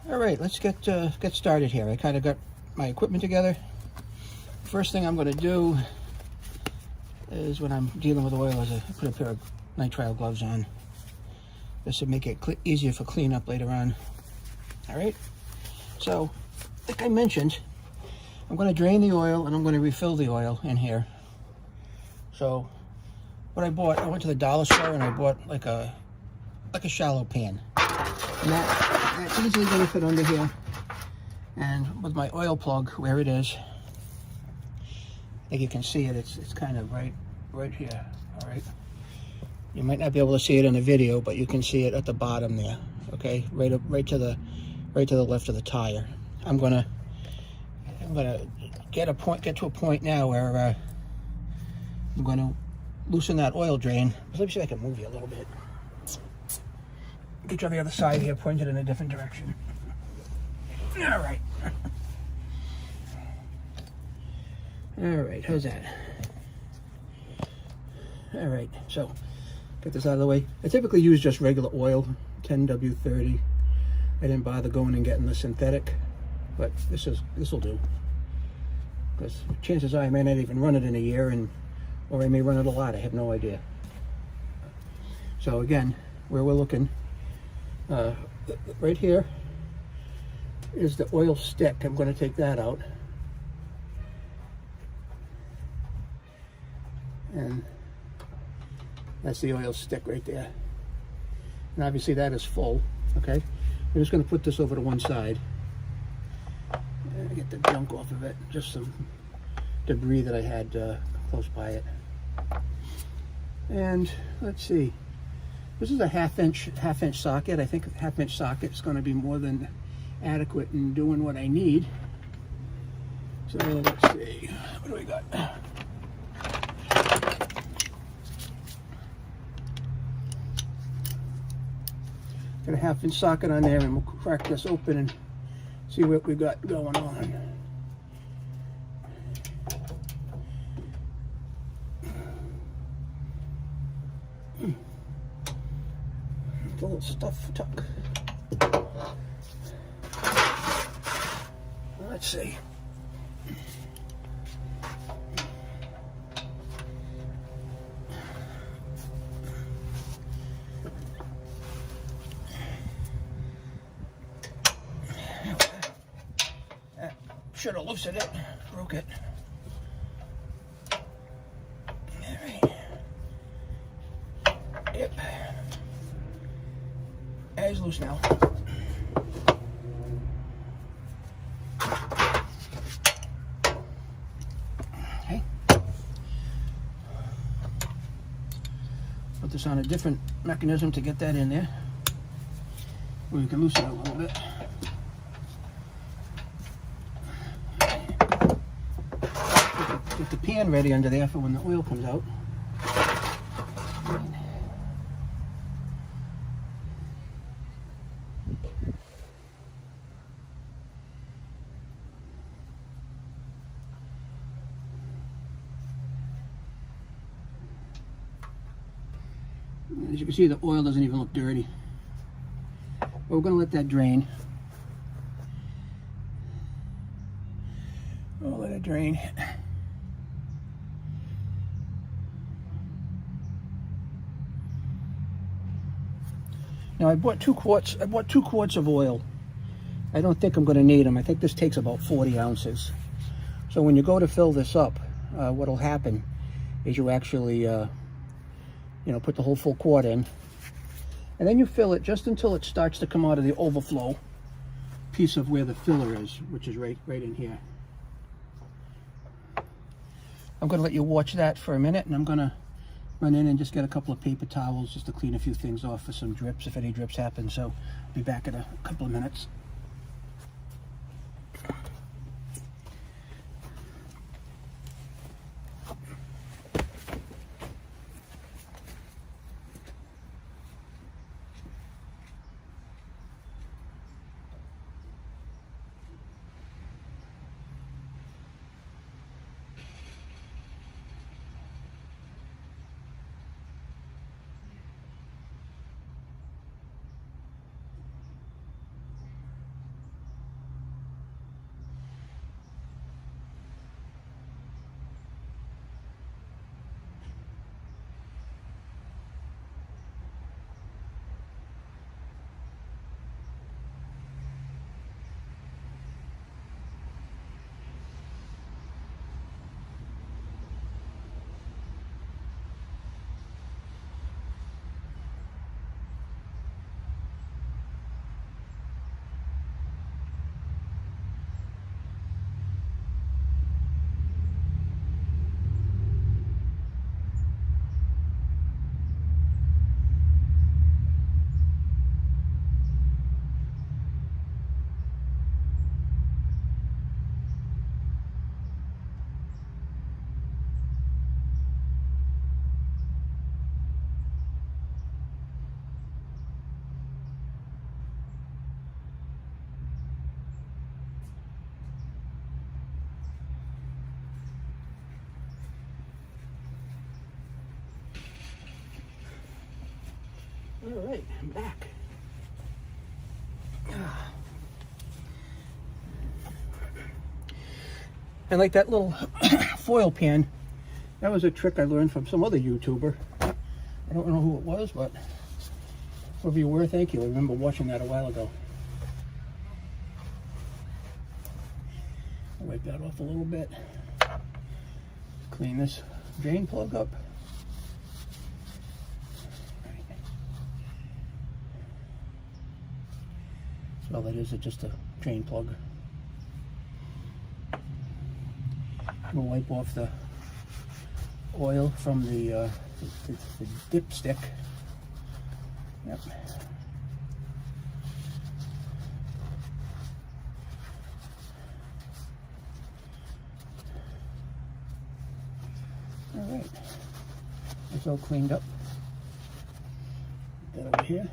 All right, let's get started here. I kind of got my equipment together. First thing I'm going to do is, when I'm dealing with oil, is I put a pair of nitrile gloves on. This will make it easier for cleanup later on. All right, so like I mentioned, I'm going to drain the oil and I'm going to refill the oil in here. So what I bought, I went to the dollar store and I bought like a shallow pan. And that's easily going to fit under here. And with my oil plug where it is, I think you can see it. It's kind of right here. All right. You might not be able to see it in the video, but you can see it at the bottom there. Okay, right to the left of the tire. I'm gonna get to a point now where I'm gonna loosen that oil drain. Let me see if I can move you a little bit. Get you on the other side here, pointed in a different direction. All right. All right, how's that? All right, so get this out of the way. I typically use just regular oil, 10W30. I didn't bother going and getting the synthetic, but this will do. Because chances are I may not even run it in a year, or I may run it a lot. I have no idea. So again, where we're looking, right here is the oil stick. I'm going to take that out. And that's the oil stick right there. And obviously that is full, okay? I'm just going to put this over to one side and get the junk off of it. Just some debris that I had close by it. And let's see. This is a half inch socket. I think a half-inch socket is going to be more than adequate in doing what I need. So let's see. What do we got? Got a half-inch socket on there, and we'll crack this open and see what we've got going on. It's a little stuff tuck. Let's see. Should have loosened it, broke it. All right. Yep. It's loose now. Okay. Put this on a different mechanism to get that in there, where you can loosen it a little bit. Get the pan ready under there for when the oil comes out. As you can see, the oil doesn't even look dirty. But we're going to let that drain. We'll let it drain. Now I bought 2 quarts. I bought 2 quarts of oil. I don't think I'm going to need them. I think this takes about 40 ounces. So when you go to fill this up, what'll happen is you actually, put the whole full quart in, and then you fill it just until it starts to come out of the overflow piece of where the filler is, which is right in here. I'm going to let you watch that for a minute, and I'm going to run in and just get a couple of paper towels just to clean a few things off for some drips, if any drips happen. So I'll be back in a couple of minutes. All right, I'm back. And like that little foil pan, that was a trick I learned from some other YouTuber. I don't know who it was, but whoever you were, thank you. I remember watching that a while ago. I'll wipe that off a little bit. Clean this drain plug up. So all that is, it's just a drain plug. We'll wipe off the oil from the dipstick. Yep. All right. It's all cleaned up. Put that over here.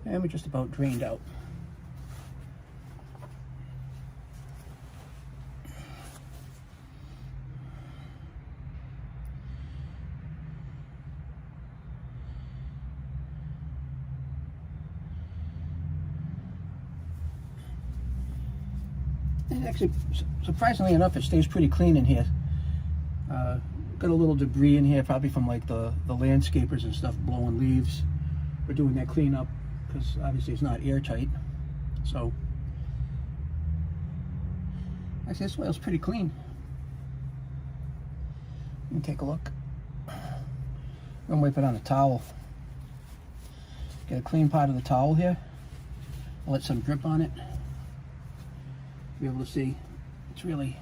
And we're just about drained out. And actually, surprisingly enough, it stays pretty clean in here. Got a little debris in here, probably from like the landscapers and stuff blowing leaves. We're doing that cleanup because obviously it's not airtight. So actually this oil's pretty clean. You can take a look. I'm gonna wipe it on a towel. Get a clean part of the towel here. I'll let some drip on it. Be able to see it's really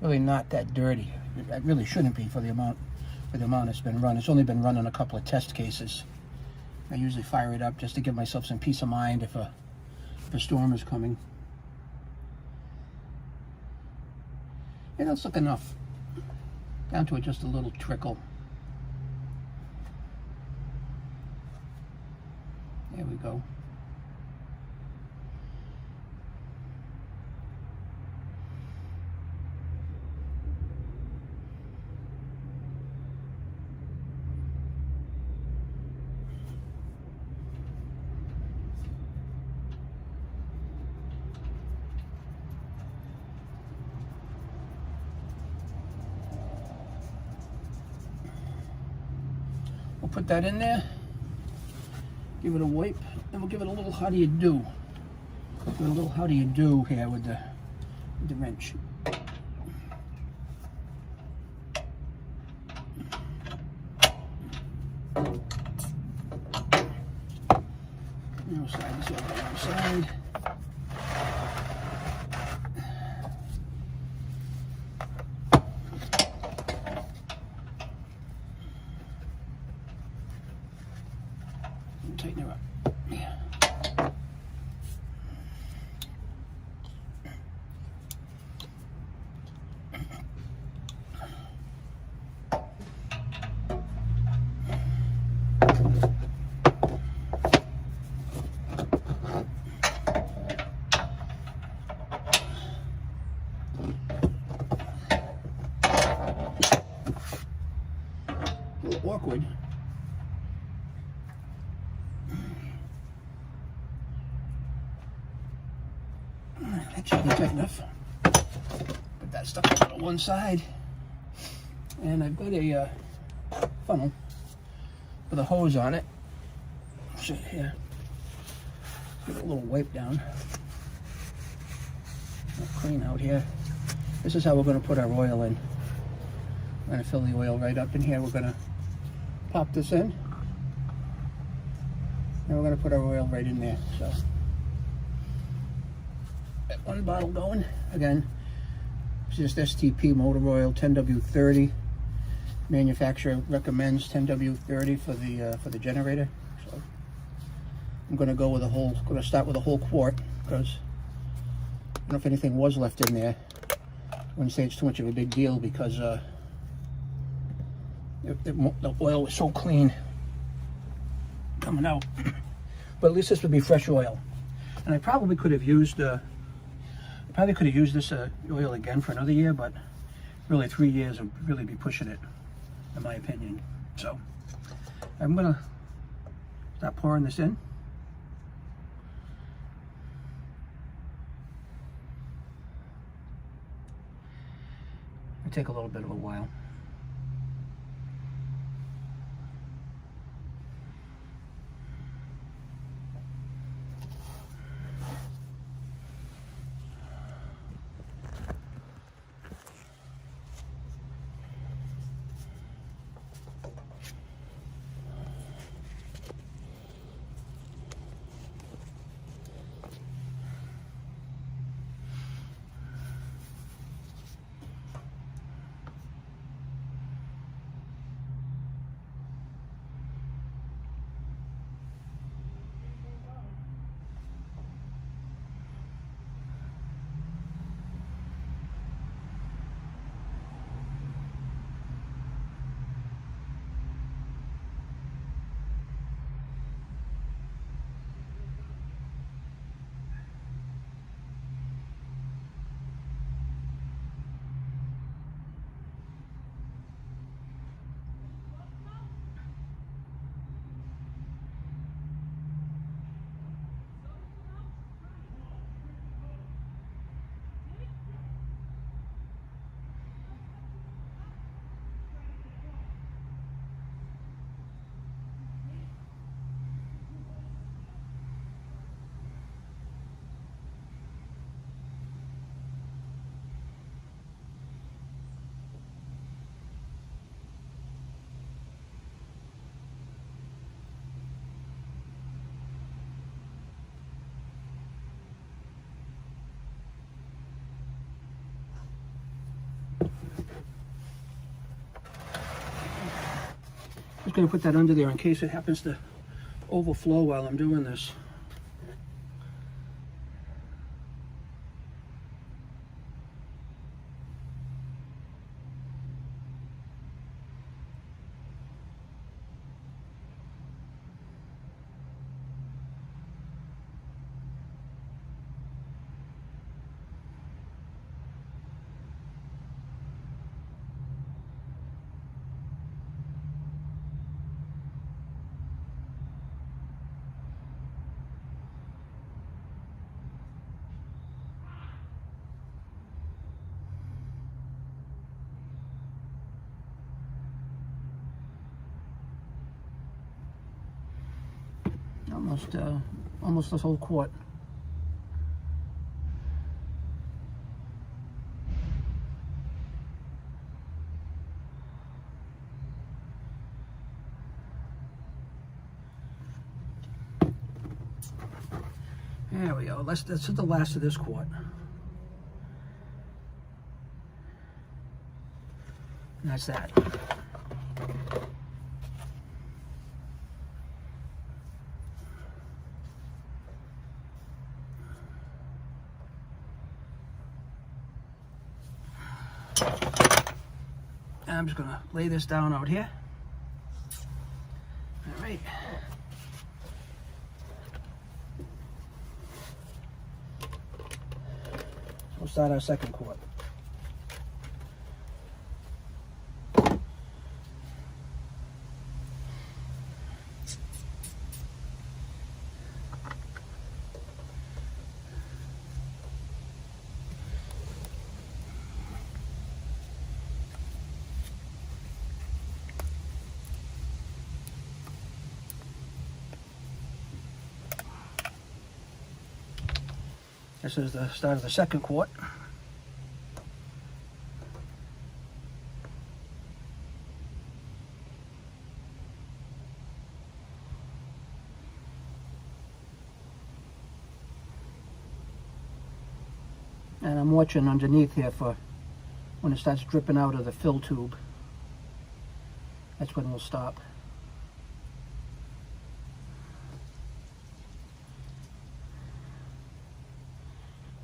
not that dirty. It really shouldn't be for the amount it's been run. It's only been run on a couple of test cases. I usually fire it up just to give myself some peace of mind if a storm is coming. And that's look enough. Down to it just a little trickle. There we go. We'll put that in there, give it a wipe, and we'll give it a little how do you do. Give it a little how do you do here with the wrench. We'll slide this over to the other side. Tighten her up. Yeah. A little awkward. That should be tight enough. Put that stuff on one side. And I've got a funnel with a hose on it. So here, give it a little wipe down. Clean out here. This is how we're going to put our oil in. We're going to fill the oil right up in here. We're going to pop this in. And we're going to put our oil right in there. So one bottle going. Again, it's just STP motor oil, 10W30. Manufacturer recommends 10W30 for the generator. So I'm going to go with start with a whole quart because I don't know if anything was left in there. I wouldn't say it's too much of a big deal because the oil was so clean coming out. But at least this would be fresh oil. And I probably could have used this oil again for another year, but really 3 years would really be pushing it, in my opinion. So I'm gonna start pouring this in. It'll take a little bit of a while. Just going to put that under there in case it happens to overflow while I'm doing this. Almost this whole quart. There we go. That's the last of this quart. And that's that. I'm just going to lay this down out here. All right. We'll start our second quart. This is the start of the second quart. And I'm watching underneath here for when it starts dripping out of the fill tube. That's when we'll stop.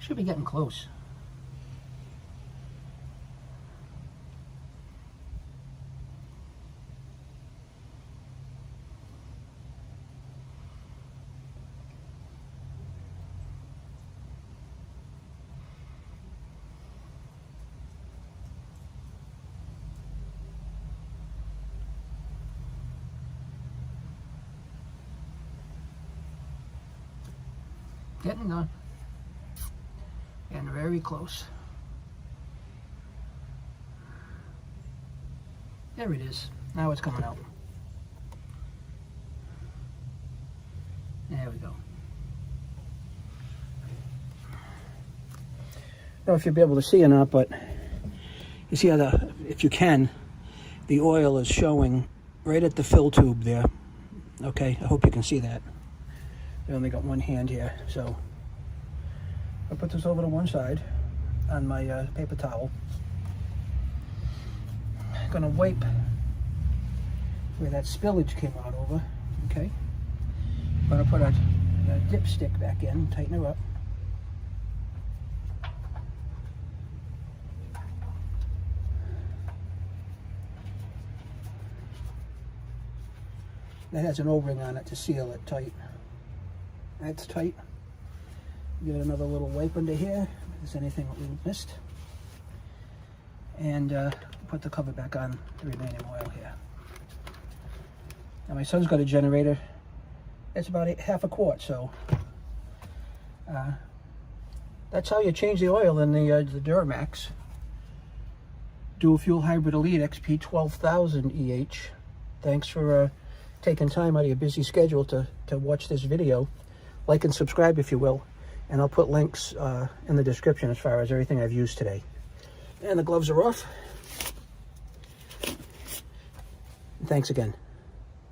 Should be getting close. Getting done. And very close. There it is. Now it's coming out. There we go. I don't know if you'll be able to see or not, but you see how if you can, the oil is showing right at the fill tube there. Okay, I hope you can see that. I only got one hand here, so I'll put this over to one side on my paper towel. I'm gonna wipe where that spillage came out over. Okay, I'm gonna put a dipstick back in, tighten her up. That has an O-ring on it to seal it tight. That's tight. Give it another little wipe under here if there's anything that we missed. And put the cover back on the remaining oil here. Now my son's got a generator. It's about half a quart, so that's how you change the oil in the Duromax Dual Fuel Hybrid Elite XP 12,000 EH. Thanks for taking time out of your busy schedule to watch this video. Like and subscribe if you will, and I'll put links in the description as far as everything I've used today. And the gloves are off. Thanks again.